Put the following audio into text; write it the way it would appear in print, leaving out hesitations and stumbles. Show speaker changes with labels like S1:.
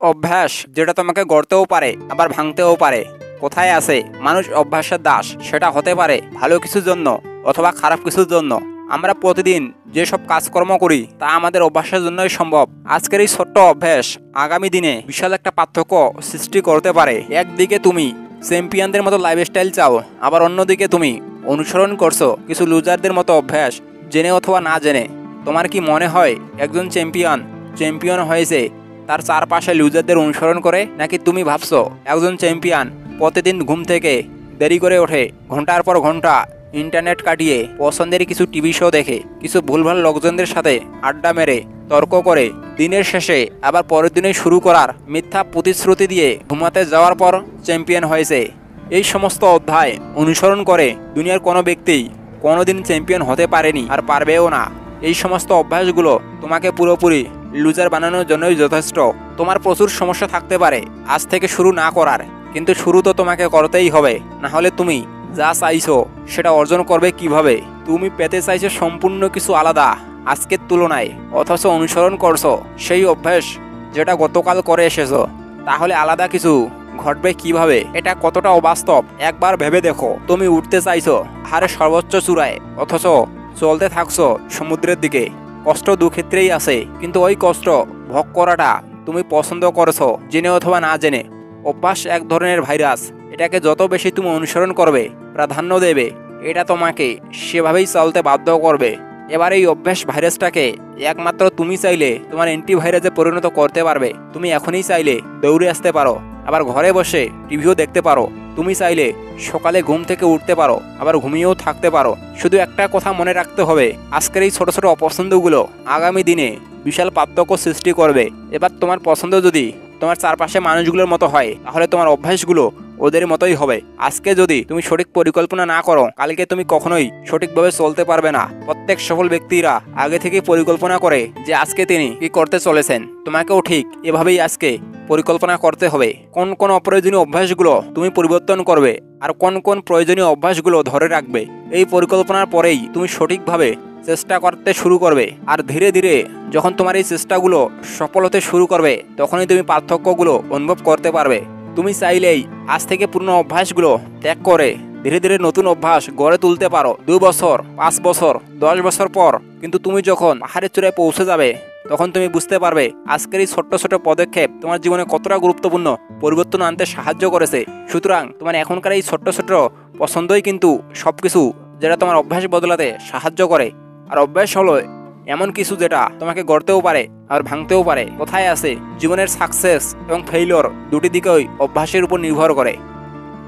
S1: অভ্যাস যেটা তোমাকে গড়তেও পারে আবার ভাঙতেও পারে। কোথায় আছে মানুষ অভ্যাসের দাস, সেটা হতে পারে ভালো কিছুর জন্য অথবা খারাপ কিছুর জন্য। আমরা প্রতিদিন যেসব কাজকর্ম করি তা আমাদের অভ্যাসের জন্যই সম্ভব। আজকের এই ছোট্ট অভ্যাস আগামী দিনে বিশাল একটা পার্থক্য সৃষ্টি করতে পারে। একদিকে তুমি চ্যাম্পিয়নদের মতো লাইফস্টাইল চাও, আবার অন্যদিকে তুমি অনুসরণ করছো কিছু লুজারদের মতো অভ্যাস, জেনে অথবা না জেনে। তোমার কি মনে হয় একজন চ্যাম্পিয়ন হয়েছে তার চারপাশে লুজারদের অনুসরণ করে, নাকি তুমি ভাবছো একজন চ্যাম্পিয়ন প্রতিদিন ঘুম থেকে দেরি করে ওঠে, ঘন্টার পর ঘন্টা ইন্টারনেট কাটিয়ে পছন্দের কিছু টিভি শো দেখে, কিছু ভুলভাল লোকজনদের সাথে আড্ডা মেরে তর্ক করে, দিনের শেষে আবার পরের দিনে শুরু করার মিথ্যা প্রতিশ্রুতি দিয়ে ঘুমাতে যাওয়ার পর চ্যাম্পিয়ন হয়েছে? এই সমস্ত অধ্যায় অনুসরণ করে দুনিয়ার কোনো ব্যক্তিই কোনোদিন চ্যাম্পিয়ন হতে পারেনি আর পারবেও না। এই সমস্ত অভ্যাসগুলো তোমাকে পুরোপুরি লুজার বানানোর জন্যই যথেষ্ট। তোমার প্রচুর সমস্যা থাকতে পারে আজ থেকে শুরু না করার, কিন্তু শুরু তো তোমাকে করতেই হবে। না হলে তুমি যা চাইছো সেটা অর্জন করবে কিভাবে? তুমি পেতে চাইছো সম্পূর্ণ কিছু আলাদা আজকের তুলনায়, অথচ অনুসরণ করছো সেই অভ্যাস যেটা গতকাল করে এসেছো। তাহলে আলাদা কিছু ঘটবে কিভাবে? এটা কতটা অবাস্তব একবার ভেবে দেখো। তুমি উঠতে চাইছো হারে সর্বোচ্চ চূড়ায়, অথচ চলতে থাকছো সমুদ্রের দিকে। কষ্ট দু ক্ষেত্রেই আছে, কিন্তু ওই কষ্ট ভোগ করাটা তুমি পছন্দ করছো জেনে অথবা না জেনে। অভ্যাস এক ধরনের ভাইরাস, এটাকে যত বেশি তুমি অনুসরণ করবে, প্রাধান্য দেবে, এটা তোমাকে সেভাবেই চলতে বাধ্য করবে। এবার এই অভ্যাস ভাইরাসটাকে একমাত্র তুমি চাইলে তোমার অ্যান্টিভাইরাসে পরিণত করতে পারবে। তুমি এখনই চাইলে দৌড়ে আসতে পারো, আবার ঘরে বসে টিভিও দেখতে পারো। তুমি চাইলে সকালে ঘুম থেকে উঠতে পারো, আবার ঘুমিয়েও থাকতে পারো। শুধু একটা কথা মনে রাখতে হবে, আজকের এই ছোট ছোট অপছন্দগুলো আগামী দিনে বিশাল পার্থক্য সৃষ্টি করবে। এবার তোমার পছন্দ যদি তোমার চারপাশে মানুষগুলোর মতো হয়, তাহলে তোমার অভ্যাসগুলো ওদের মতোই হবে। আজকে যদি তুমি সঠিক পরিকল্পনা না করো, কালকে তুমি কখনোই সঠিকভাবে চলতে পারবে না। প্রত্যেক সফল ব্যক্তিরা আগে থেকেই পরিকল্পনা করে যে আজকে তিনি কি করতে চলেছেন। তোমাকেও ঠিক এভাবেই আজকে পরিকল্পনা করতে হবে কোন কোন অপ্রয়োজনীয় অভ্যাসগুলো তুমি পরিবর্তন করবে আর কোন কোন প্রয়োজনীয় অভ্যাসগুলো ধরে রাখবে। এই পরিকল্পনার পরেই তুমি সঠিকভাবে চেষ্টা করতে শুরু করবে, আর ধীরে ধীরে যখন তোমার এই চেষ্টাগুলো সফল হতে শুরু করবে, তখনই তুমি পার্থক্যগুলো অনুভব করতে পারবে। তুমি চাইলেই আজ থেকে পুরনো অভ্যাসগুলো ত্যাগ করে ধীরে ধীরে নতুন অভ্যাস গড়ে তুলতে পারো। 2 বছর, 5 বছর, 10 বছর পর কিন্তু তুমি যখন পাহাড়ের চূড়ায় পৌঁছে যাবে, তখন তুমি বুঝতে পারবে আজকের এই ছোট্ট ছোট পদক্ষেপ তোমার জীবনে কতটা গুরুত্বপূর্ণ পরিবর্তন আনতে সাহায্য করেছে। সুতরাং তোমার এখনকার এই ছোট্ট ছোট্ট পছন্দই কিন্তু সবকিছু, যেটা তোমার অভ্যাস বদলাতে সাহায্য করে। আর অভ্যাস হলো এমন কিছু যেটা তোমাকে গড়তেও পারে আর ভাঙতেও পারে। কোথায় আছে জীবনের সাকসেস এবং ফেইলিওর দুটি দিকেই অভ্যাসের উপর নির্ভর করে।